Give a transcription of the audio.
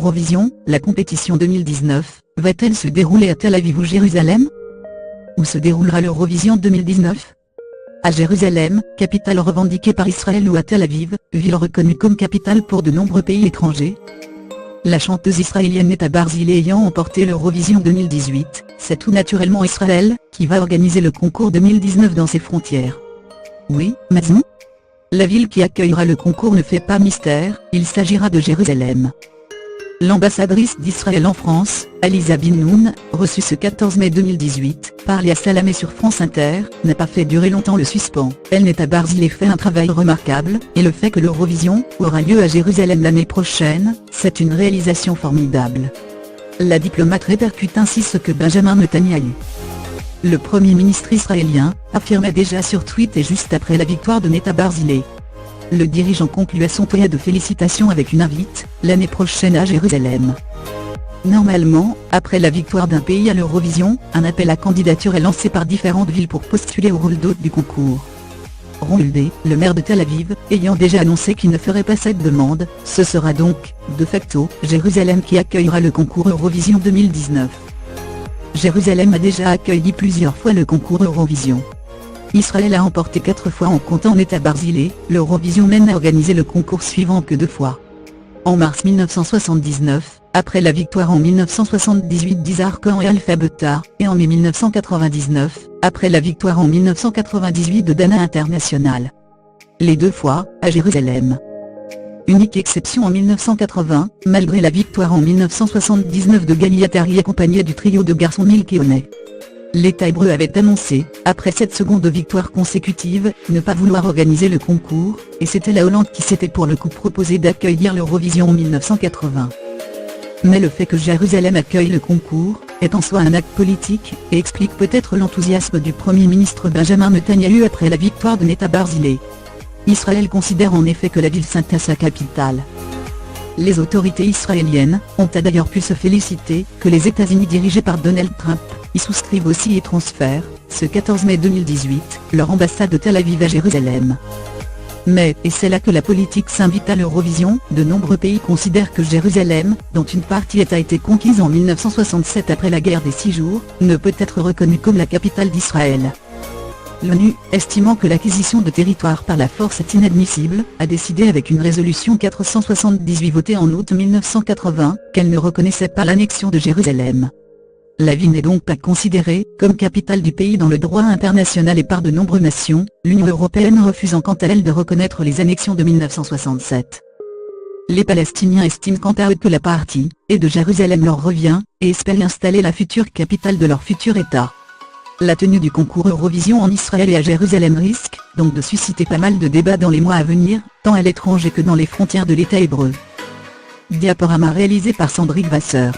l'Eurovision, la compétition 2019, va-t-elle se dérouler à Tel Aviv ou Jérusalem? Où se déroulera l'Eurovision 2019? À Jérusalem, capitale revendiquée par Israël, ou à Tel Aviv, ville reconnue comme capitale pour de nombreux pays étrangers? La chanteuse israélienne Netta Barzilai ayant emporté l'Eurovision 2018, c'est tout naturellement Israël qui va organiser le concours 2019 dans ses frontières. Oui, Mazou? La ville qui accueillera le concours ne fait pas mystère, il s'agira de Jérusalem. L'ambassadrice d'Israël en France, Aliza Ben-Noun, reçue ce 14 mai 2018, par Léa Salamé sur France Inter, n'a pas fait durer longtemps le suspens. Elle, Netta Barzilai, fait un travail remarquable, et le fait que l'Eurovision aura lieu à Jérusalem l'année prochaine, c'est une réalisation formidable. La diplomate répercute ainsi ce que Benjamin Netanyahou, le Premier ministre israélien, affirmait déjà sur Twitter juste après la victoire de Netta Barzilai. Le dirigeant conclut à son tweet de félicitations avec une invite, l'année prochaine à Jérusalem. Normalement, après la victoire d'un pays à l'Eurovision, un appel à candidature est lancé par différentes villes pour postuler au rôle d'hôte du concours. Ron Hulday, le maire de Tel Aviv, ayant déjà annoncé qu'il ne ferait pas cette demande, ce sera donc, de facto, Jérusalem qui accueillera le concours Eurovision 2019. Jérusalem a déjà accueilli plusieurs fois le concours Eurovision. Israël a emporté 4 fois en comptant Netta Barzilai, l'Eurovision n'a organisé le concours suivant que 2 fois. En mars 1979, après la victoire en 1978 d'Yizhar Cohen et Alpha Beta, et en mai 1999, après la victoire en 1998 de Dana International. Les 2 fois, à Jérusalem. Unique exception en 1980, malgré la victoire en 1979 de Gali Atari accompagné du trio de garçons Milky Way. L'État hébreu avait annoncé, après 7 secondes victoires consécutives, ne pas vouloir organiser le concours, et c'était la Hollande qui s'était pour le coup proposé d'accueillir l'Eurovision en 1980. Mais le fait que Jérusalem accueille le concours, est en soi un acte politique, et explique peut-être l'enthousiasme du Premier ministre Benjamin Netanyahou après la victoire de Netta Barzilai. Israël considère en effet que la ville sainte est sa capitale. Les autorités israéliennes ont d'ailleurs pu se féliciter que les États-Unis dirigés par Donald Trump y souscrivent aussi et transfèrent, ce 14 mai 2018, leur ambassade de Tel Aviv à Jérusalem. Mais, et c'est là que la politique s'invite à l'Eurovision, de nombreux pays considèrent que Jérusalem, dont une partie a été conquise en 1967 après la guerre des 6 jours, ne peut être reconnue comme la capitale d'Israël. L'ONU, estimant que l'acquisition de territoire par la force est inadmissible, a décidé avec une résolution 478 votée en août 1980, qu'elle ne reconnaissait pas l'annexion de Jérusalem. La ville n'est donc pas considérée comme capitale du pays dans le droit international et par de nombreuses nations, l'Union européenne refusant quant à elle de reconnaître les annexions de 1967. Les Palestiniens estiment quant à eux que la partie et de Jérusalem leur revient, et espèrent installer la future capitale de leur futur État. La tenue du concours Eurovision en Israël et à Jérusalem risque donc de susciter pas mal de débats dans les mois à venir, tant à l'étranger que dans les frontières de l'État hébreu. Diaporama réalisé par Sandrine Vasseur.